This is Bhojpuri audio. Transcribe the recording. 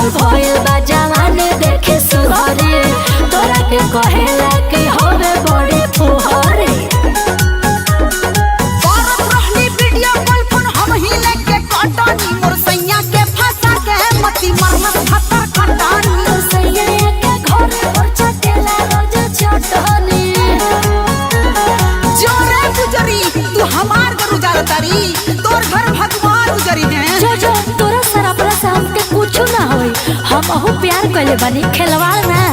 हमर भइल बा जवानी देखे सुहरे तोरा के कहेला कि होवे बड़े फुहरे करत रहली वीडियो कॉल फोन हम ही लेके कटनी मोर सैया के फंसा के मती मरमत खतर खटानी तो सैया के घरे पर चटेला रोज चटनी जोरे गुजरी तू हमार घर उजार तारी तोर घर भगवान उजरी है जो तोरा सरापरा से हमके कुछ ना होई हम अहू प्यार कइले बानी खेलवाड़ ना